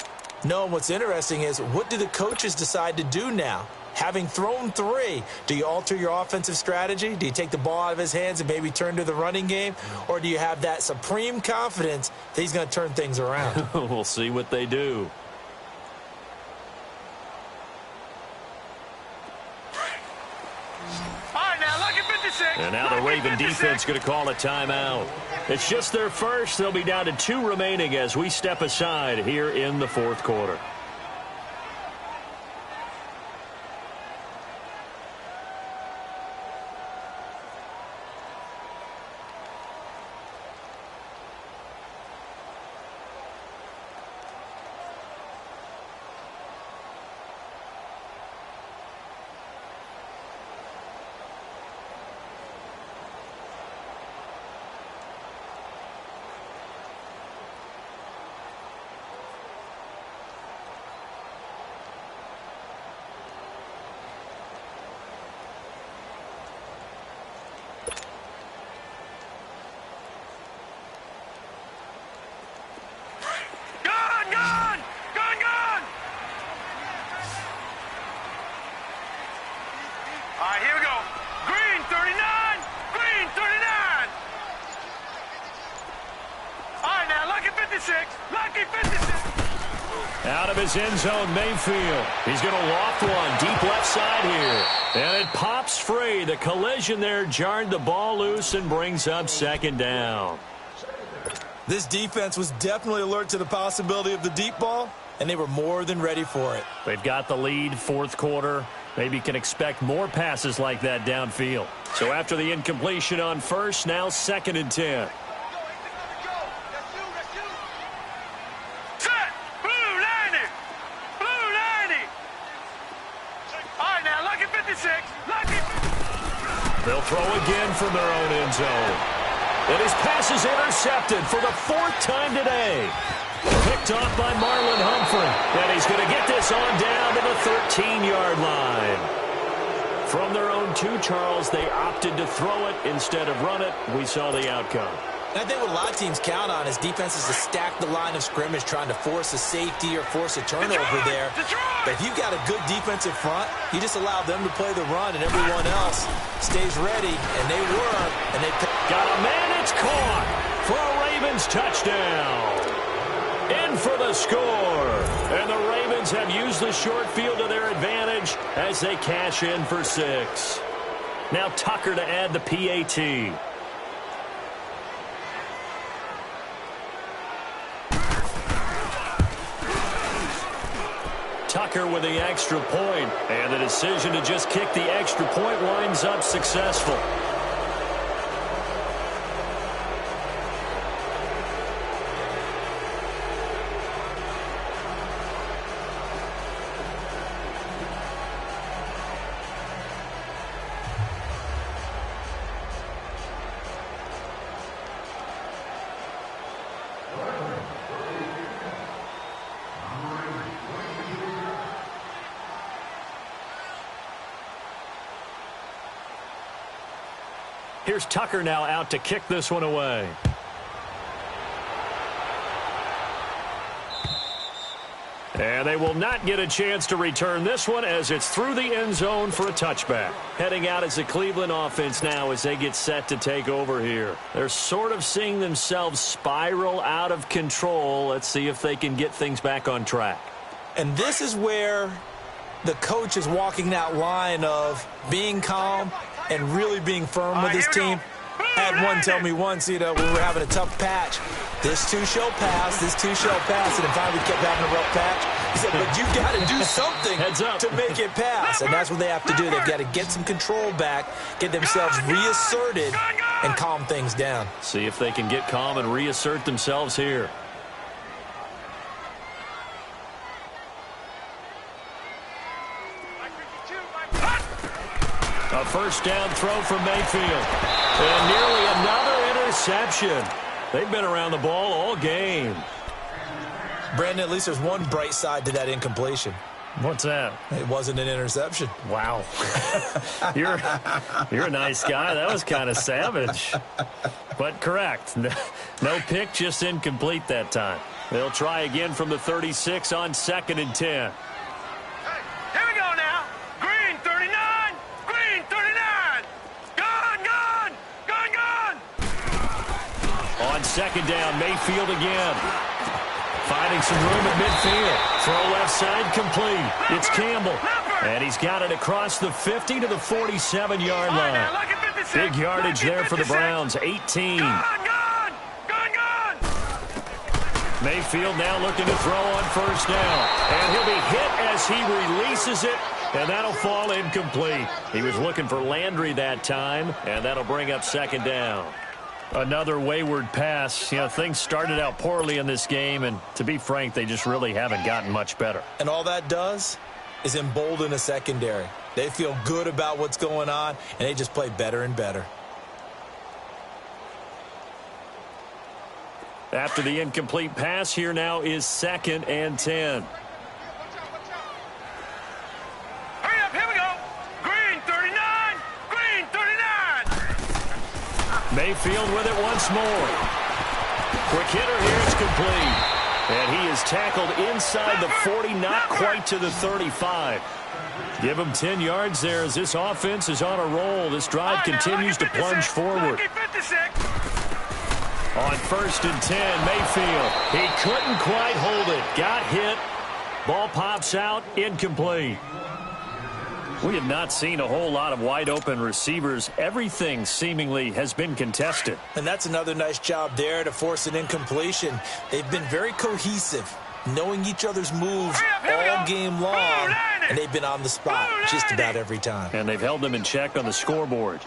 No, and what's interesting is, what do the coaches decide to do now? Having thrown 3, do you alter your offensive strategy? Do you take the ball out of his hands and maybe turn to the running game? Or do you have that supreme confidence that he's going to turn things around? We'll see what they do. And now the Raven defense going to call a timeout. It's just their first. They'll be down to 2 remaining as we step aside here in the fourth quarter. Here we go. Green 39. Green 39. All right, now, lucky 56. Lucky 56. Out of his end zone, Mayfield. He's going to loft one deep left side here. And it pops free. The collision there jarred the ball loose and brings up 2nd down. This defense was definitely alert to the possibility of the deep ball, and they were more than ready for it. They've got the lead, fourth quarter. Maybe can expect more passes like that downfield. So after the incompletion on first, now 2nd and 10. Set. Blue 90. Blue 90. They'll throw again from their own end zone. And his pass is intercepted for the 4th time today. Picked off by Marlon Humphrey. And he's going to get this on down to the 13-yard line. From their own 2, Charles, they opted to throw it instead of run it. We saw the outcome. I think what a lot of teams count on is defenses to stack the line of scrimmage, trying to force a safety or force a turnover there. But if you've got a good defensive front, you just allow them to play the run, and everyone else stays ready, and they were, and they got a man. It's caught for a Ravens touchdown. In for the score. And the Ravens have used the short field to their advantage as they cash in for 6. Now Tucker to add the PAT. Tucker with the extra point, and the decision to just kick the extra point winds up successful. Here's Tucker now out to kick this one away. And they will not get a chance to return this one as it's through the end zone for a touchback. Heading out as the Cleveland offense now as they get set to take over here. They're sort of seeing themselves spiral out of control. Let's see if they can get things back on track. And this is where the coach is walking that line of being calm and really being firm with his team. I had one tell me once, we were having a tough patch. This two shall pass, this two shall pass. And finally we kept having a rough patch. He said, but you've got to do something to make it pass. And that's what they have to do. They've got to get some control back, get themselves reasserted, and calm things down. See if they can get calm and reassert themselves here. A first down throw from Mayfield. And nearly another interception. They've been around the ball all game. Brandon, at least there's one bright side to that incompletion. What's that? It wasn't an interception. Wow. You're a nice guy. That was kind of savage. But correct. No pick, just incomplete that time. They'll try again from the 36 on 2nd and 10. Here we go now. Green 39. Green 39. Gone. On 2nd down, Mayfield again. Finding some room at midfield. Throw left side complete. It's Campbell. And he's got it across the 50 to the 47-yard line. Big yardage there for the Browns. 18. Gone. Mayfield now looking to throw on first down. And he'll be hit as he releases it. And that'll fall incomplete. He was looking for Landry that time. And that'll bring up 2nd down. Another wayward pass. Things started out poorly in this game, and to be frank, they just really haven't gotten much better. And all that does is embolden a secondary. They feel good about what's going on, and they just play better and better. After the incomplete pass, here now is 2nd and 10. Hurry up, here we go. Green 39. Green 39. Mayfield with it once more. Quick hitter here, it's complete. And he is tackled inside the 40, not quite to the 35. Give him 10 yards there as this offense is on a roll. This drive continues to plunge forward. On 1st and 10, Mayfield. He couldn't quite hold it. Got hit. Ball pops out, incomplete. We have not seen a whole lot of wide-open receivers. Everything seemingly has been contested. And that's another nice job there to force an incompletion. They've been very cohesive, knowing each other's moves all game long, and they've been on the spot just about every time. And they've held them in check on the scoreboard.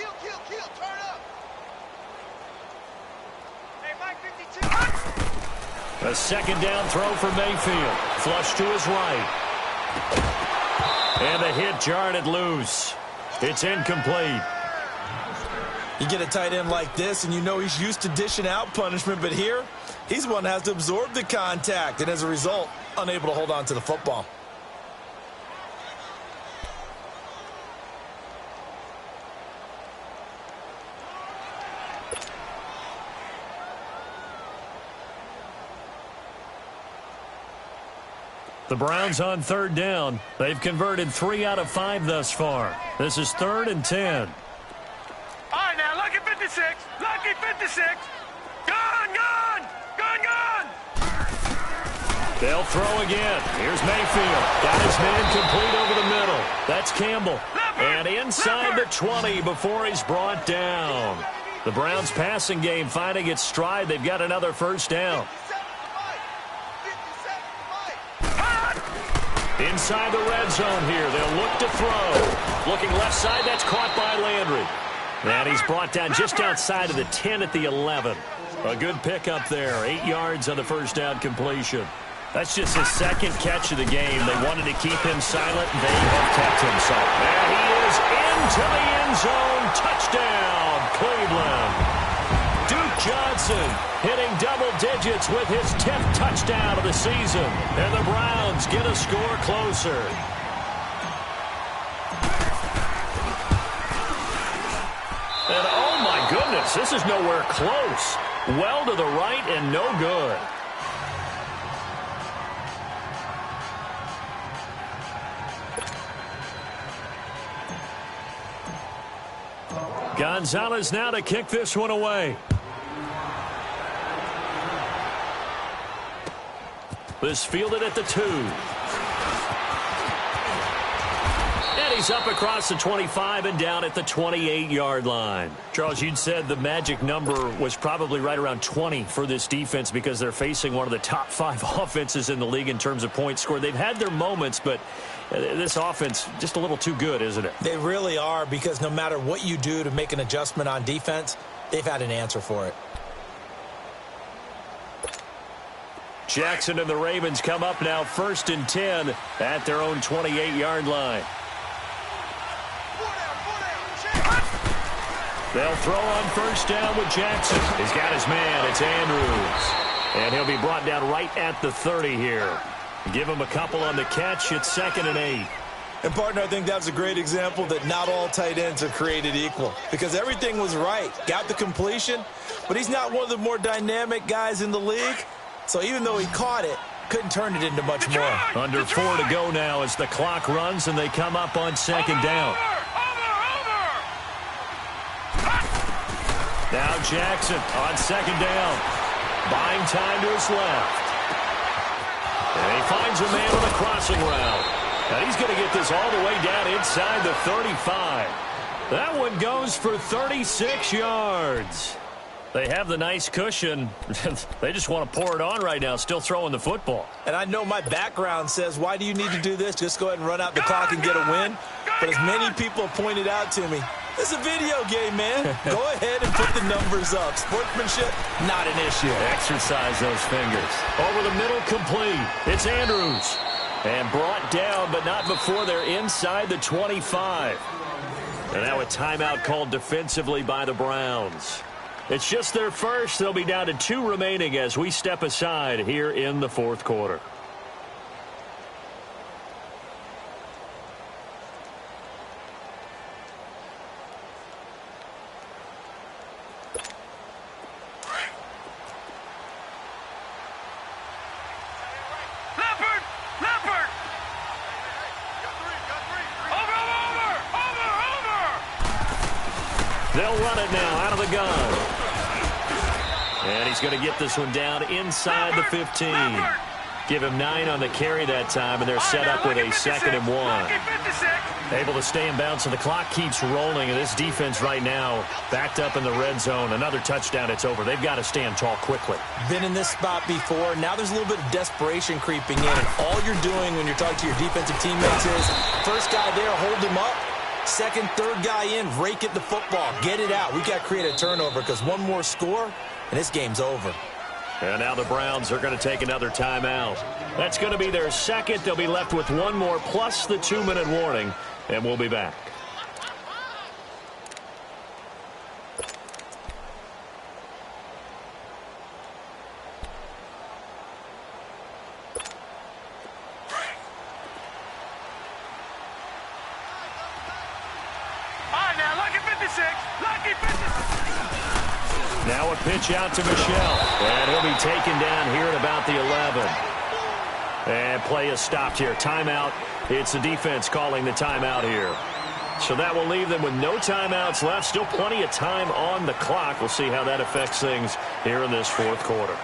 A 2nd down throw for Mayfield. Flush to his right. And the hit jarred it loose. It's incomplete. You get a tight end like this, and you know he's used to dishing out punishment, but here, he's the one that has to absorb the contact, and as a result, unable to hold on to the football. The Browns on third down. They've converted 3 out of 5 thus far. This is 3rd and 10. All right, now, lucky 56. Lucky 56. Gone, gone. Gone, gone. They'll throw again. Here's Mayfield. Got his man complete over the middle. That's Campbell. And inside the 20 before he's brought down. The Browns passing game finding its stride. They've got another first down. Inside the red zone here. They'll look to throw. Looking left side. That's caught by Landry. And he's brought down just outside of the 10 at the 11. A good pickup there. 8 yards on the first down completion. That's just his second catch of the game. They wanted to keep him silent. They have kept him silent. And he is into the end zone. Touchdown, Cleveland. Duke Johnson hitting double digits with his 10th touchdown of the season. And the Browns get a score closer. And oh my goodness, this is nowhere close. Well to the right and no good. Gonzalez now to kick this one away. This fielded at the 2. And he's up across the 25 and down at the 28-yard line. Charles, you'd said the magic number was probably right around 20 for this defense because they're facing one of the top 5 offenses in the league in terms of points scored. They've had their moments, but this offense just a little too good, isn't it? They really are, because no matter what you do to make an adjustment on defense, they've had an answer for it. Jackson and the Ravens come up now 1st and 10 at their own 28-yard line. They'll throw on first down with Jackson. He's got his man. It's Andrews. And he'll be brought down right at the 30 here. Give him a couple on the catch. It's 2nd and 8. And, partner, I think that's a great example that not all tight ends are created equal, because everything was right. Got the completion, but he's not one of the more dynamic guys in the league. So even though he caught it, couldn't turn it into much more. Under 4 to go now as the clock runs and they come up on 2nd down. Now Jackson on 2nd down. Buying time to his left. And he finds a man on the crossing route. And he's going to get this all the way down inside the 35. That one goes for 36 yards. They have the nice cushion. They just want to pour it on right now, still throwing the football. And I know my background says, why do you need to do this? Just go ahead and run out the clock and get a win. But as many people pointed out to me, this is a video game, man. Go ahead and put the numbers up. Sportsmanship, not an issue. Exercise those fingers. Over the middle, complete. It's Andrews. And brought down, but not before they're inside the 25. And now a timeout called defensively by the Browns. It's just their first. They'll be down to 2 remaining as we step aside here in the 4th quarter. They'll run it now out of the gun. And he's going to get this one down inside the 15. Give him 9 on the carry that time, and they're set up with a 2nd and 1. Able to stay in bounds, so the clock keeps rolling, and this defense right now backed up in the red zone. Another touchdown, it's over. They've got to stand tall quickly. Been in this spot before. Now there's a little bit of desperation creeping in, and all you're doing when you're talking to your defensive teammates is, first guy there, hold him up. Second, third guy in, rake at the football. Get it out. We've got to create a turnover, because one more score, and this game's over. And now the Browns are going to take another timeout. That's going to be their second. They'll be left with one more, plus the 2-minute warning, and we'll be back. A pitch out to Michel. And he'll be taken down here at about the 11. And play is stopped here. Timeout. It's the defense calling the timeout here. So that will leave them with no timeouts left. Still plenty of time on the clock. We'll see how that affects things here in this fourth quarter.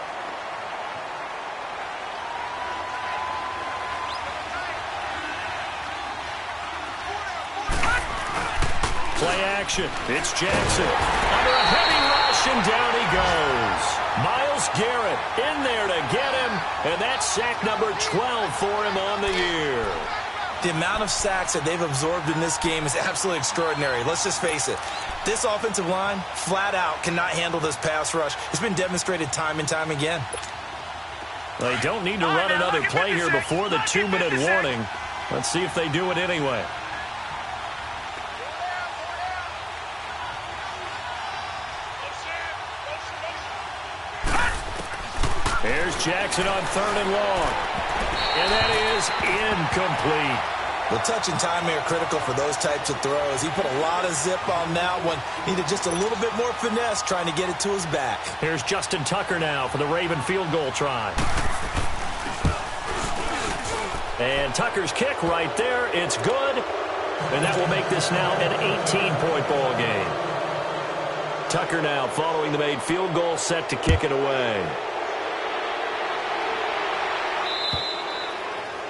Play action. It's Jackson. Under a heavy rush, and down he goes. Myles Garrett in there to get him, and that's sack number 12 for him on the year. The amount of sacks that they've absorbed in this game is absolutely extraordinary. Let's just face it. This offensive line, flat out, cannot handle this pass rush. It's been demonstrated time and time again. They don't need to run another play here before the 2-minute warning. Let's see if they do it anyway. Here's Jackson on 3rd and long. And that is incomplete. Well, touch and timing are critical for those types of throws. He put a lot of zip on that one. Needed just a little bit more finesse trying to get it to his back. Here's Justin Tucker now for the Raven field goal try. And Tucker's kick right there. It's good. And that will make this now an 18-point ball game. Tucker now following the made field goal, set to kick it away.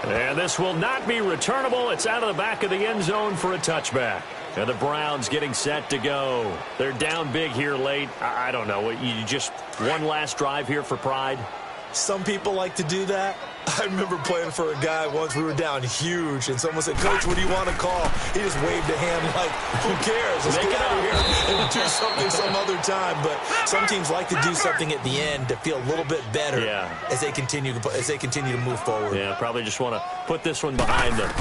And this will not be returnable. It's out of the back of the end zone for a touchback. And the Browns getting set to go. They're down big here late. I don't know. You just one last drive here for pride? Some people like to do that. I remember playing for a guy once. We were down huge, and someone said, "Coach, what do you want to call?" He just waved a hand like, "Who cares? Let's get out of here and do something some other time." But some teams like to do something at the end to feel a little bit better as they continue to move forward. Yeah, probably just want to put this one behind them.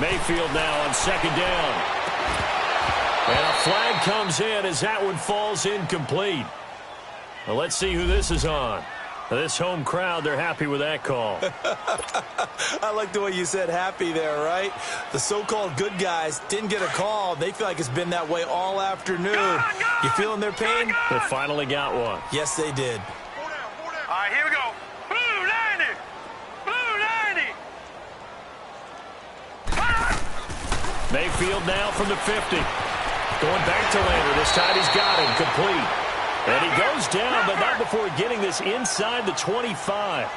Mayfield now on 2nd down. And a flag comes in as that one falls incomplete. Well, let's see who this is on. This home crowd, they're happy with that call. I like the way you said happy there, right? The so-called good guys didn't get a call. They feel like it's been that way all afternoon. You feeling their pain? They finally got one. Yes, they did. All right, here we go. Blue 90. Blue 90. Mayfield now from the 50. Going back to Lander. This time he's got him complete. And he goes down, but not before getting this inside the 25.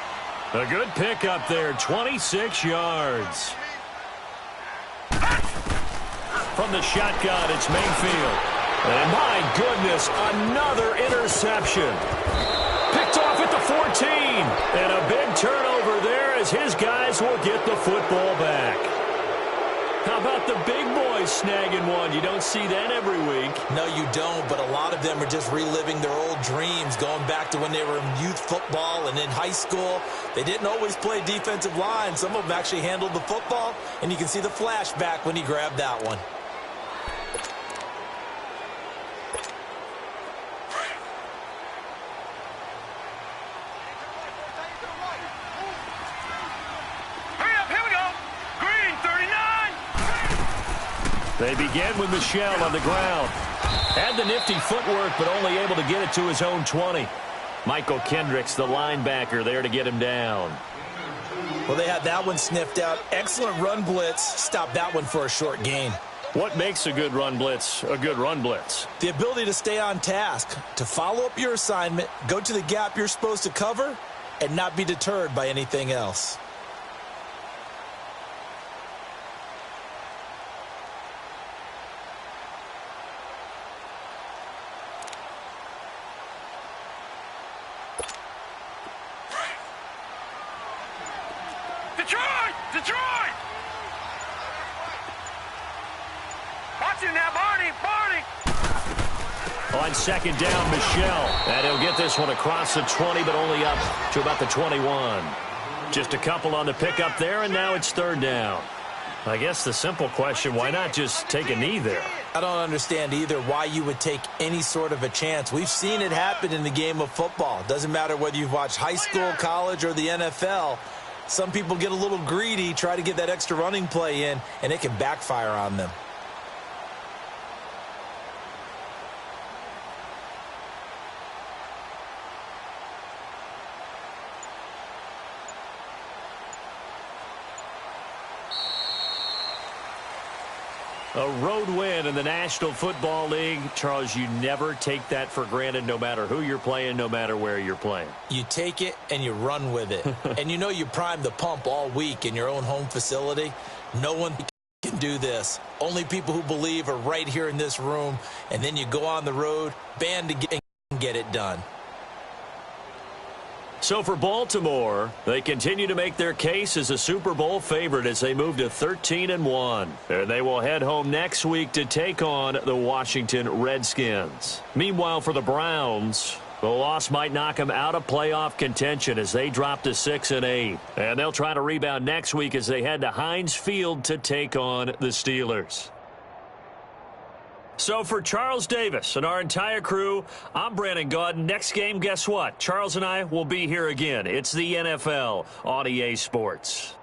A good pickup there, 26 yards. From the shotgun, it's Mayfield. And my goodness, another interception. Picked off at the 14. And a big turnover there as his guys will get the football back. How about the big boys snagging one? You don't see that every week. No, you don't, but a lot of them are just reliving their old dreams, going back to when they were in youth football and in high school. They didn't always play defensive line. Some of them actually handled the football, and you can see the flashback when he grabbed that one. They begin with Michel on the ground. Had the nifty footwork, but only able to get it to his own 20. Michael Kendricks, the linebacker, there to get him down. Well, they had that one sniffed out. Excellent run blitz. Stopped that one for a short gain. What makes a good run blitz a good run blitz? The ability to stay on task, to follow up your assignment, go to the gap you're supposed to cover, and not be deterred by anything else. Detroit! Watch him now, Barney! On 2nd down, Michel. And he'll get this one across the 20, but only up to about the 21. Just a couple on the pickup there, and now it's 3rd down. I guess the simple question, why not just take a knee there? I don't understand either why you would take any sort of a chance. We've seen it happen in the game of football. Doesn't matter whether you've watched high school, college, or the NFL. Some people get a little greedy, try to get that extra running play in, and it can backfire on them. A road win in the National Football League. Charles, you never take that for granted no matter who you're playing, no matter where you're playing. You take it and you run with it. And you know you primed the pump all week in your own home facility. No one can do this. Only people who believe are right here in this room. And then you go on the road, band together, and get it done. So for Baltimore, they continue to make their case as a Super Bowl favorite as they move to 13-1. And they will head home next week to take on the Washington Redskins. Meanwhile, for the Browns, the loss might knock them out of playoff contention as they drop to 6-8. And they'll try to rebound next week as they head to Heinz Field to take on the Steelers. So for Charles Davis and our entire crew, I'm Brandon Gaudin. Next game, guess what? Charles and I will be here again. It's the NFL on EA Sports.